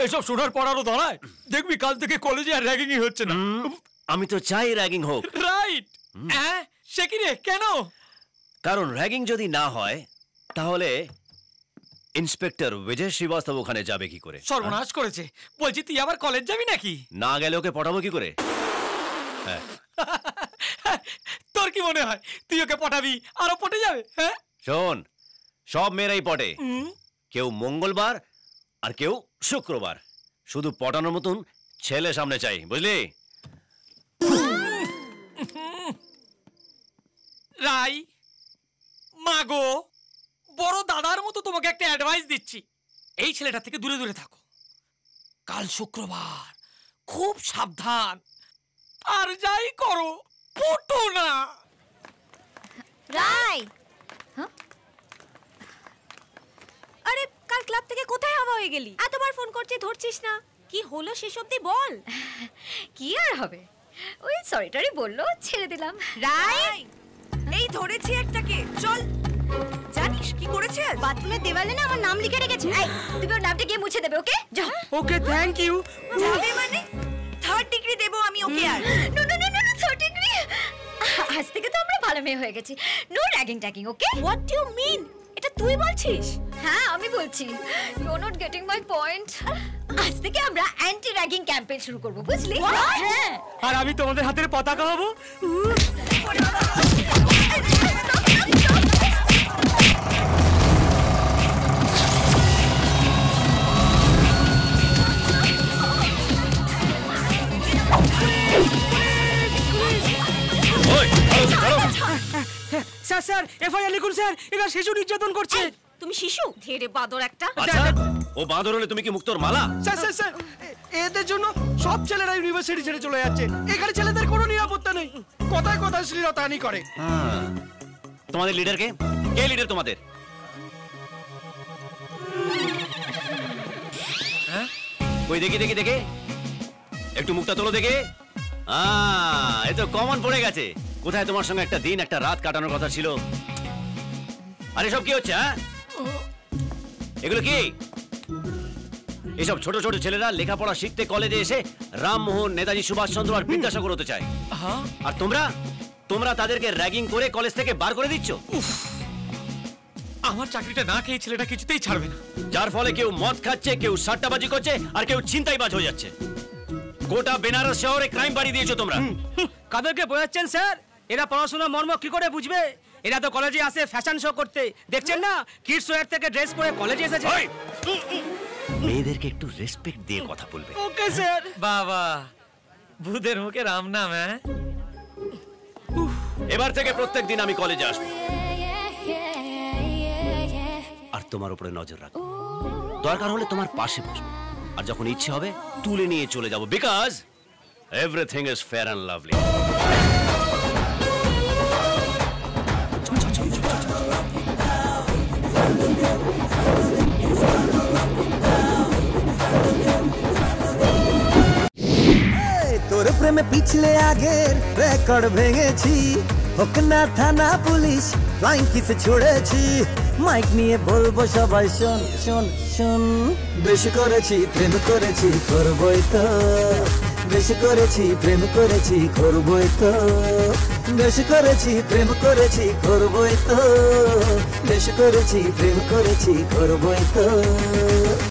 এসব শোনার পর আরো দাঁড়ায়, দেখবি কাল থেকে কলেজে আর র্যাগিংই হচ্ছে না। আমি তো চাই র্যাগিং হোক। রাইট। হ্যাঁ, সে কি রে, কেন? কারণ র্যাগিং যদি না হয় তাহলে ইন্সপেক্টর বিজয় শ্রীবাস্তব ওখানে যাবে কি করে? সর্বনাশ করেছে। বলছি তুই আবার কলেজ যাবি নাকি? না গেলে ওকে পটাবো কি করে? তোর কি মনে হয় তুই ওকে পটাবি আরো পটে যাবে? হ্যাঁ শোন, সব মেয়েরাই পটে, কেউ মঙ্গলবার আর কেউ শুক্রবার। শুধু পটানোর মতন ছেলে সামনে চাই, বুঝলি? রাই মাগো, বড় দাদার মতো তোমাকে একটা অ্যাডভাইস দিচ্ছি, এই ছেলেটা থেকে দূরে দূরে থাকো। কাল শুক্রবার, খুব সাবধান, আর যাই করো পটো না। রাই, আরে কাল ক্লাব থেকে কোথায় হাওয়া হয়ে গেলি? এতবার ফোন করছি ধরছিস না, কি হলো শেষ অবধি বল। কি আর হবে, ওই সরিটারি বললো, ছেড়ে দিলাম। রাই, এই ধরেছি একটাকে, চল। জানিস কি করেছে? বাথরুমের দেওয়ালে না আমার নাম লিখে রেখেছে। এই তুমি ওর নামটা গিয়ে মুছে দেবে, ওকে? যাও। Okay, thank you. যাবে মানে 3rd ডিগ্রি দেব আমি ওকে। আর no no no no 3rd degree, আজ থেকে তো আমরা ভালো মেয়ে হয়ে গেছি। No ragging tagging, okay? What do you mean? এটা তুই বলছিস? হ্যাঁ আমি বলছি। You are not getting my point. আজ থেকে আমরা অ্যান্টি র্যাগিং ক্যাম্পেইন শুরু করব, বুঝলি? হ্যাঁ। আর আমি তোমাদের হাতের পতাকা হব। স্যার স্যার, এফআইআর লিখুন স্যার, এরা শিশু নির্যাতন করছে। তুমি শিশু? ধীরে বাদর একটা। আচ্ছা, ও বাঁদর হলে তুমি কি মুক্তোর মালা? স্যার স্যার স্যার, এদের জন্য সব ছেলেরা ইউনিভার্সিটি ছেড়ে চলে যাচ্ছে। এখানে ছেলেদের কোনো নিরাপত্তা নেই, কথায় কথায় শ্লীলতাহানি করে। তোমাদের লিডার কে? কে লিডার তোমাদের? ওই দেখি দেখি দেখে, একটু মুখটা তোলো দেখে। এ তো কমন পড়ে গেছে। কোথায় তোমার সঙ্গে একটা দিন একটা রাত কাটানোর কথা ছিল? আরে সব কি হচ্ছে? এগুলো কি? এসব ছোট ছোট ছেলেরা লেখাপড়া শিখতে কলেজে এসে রামমোহন, নেতাজি সুভাষচন্দ্র আর বিদ্যাসাগর হতে চায়, আর তোমরা তাদেরকে র্যাগিং করে কলেজ থেকে বার করে দিচ্ছ। আমার চাকরিটা না খেয়ে ছেলেটা কিছুতেই ছাড়বে না, যার ফলে কেউ মদ খাচ্ছে, কেউ সাট্টাবাজি করছে, আর কেউ ছিনতাইবাজ হয়ে যাচ্ছে। গোটা বেনারস শহরে ক্রাইম বাড়িয়ে দিয়েছো তোমরা। কাদেরকে বোঝাচ্ছেন স্যার? এরা পড়াশোনার মর্ম কি করে বুঝবে? এরা তো কলেজে আসে ফ্যাশন শো করতে, দেখছেন না? কিডস ওয়্যার থেকে ড্রেস পরে কলেজে এসেছে। মেয়েদেরকে একটু রেসপেক্ট দিয়ে কথা বলবে। Okay sir. বাবা, ভূতের মুখে রাম নাম। হ্যাঁ, এবার থেকে প্রত্যেক দিন আমি কলেজে আসবো, আর তোমার উপরে নজর রাখবো। দরকার হলে তোমার পাশে বসবো, আর যখন ইচ্ছে হবে তুলে নিয়ে চলে যাবো, because everything is fair and lovely. তোর প্রেমে পিছলে আগের রেকর্ড ভেঙেছি, হোক না থানা পুলিশ ফ্লাইং কিসে ছুড়েছি। মাইক নিয়ে বলবো সবাই শোন শোন শোন, বেশি করেছি প্রেম করেছি করবই তো, বেশি করেছি প্রেম করেছি করবই তো, বেশি করেছি প্রেম করেছি করবই তো, বেশি করেছি প্রেম করেছি করবই তো।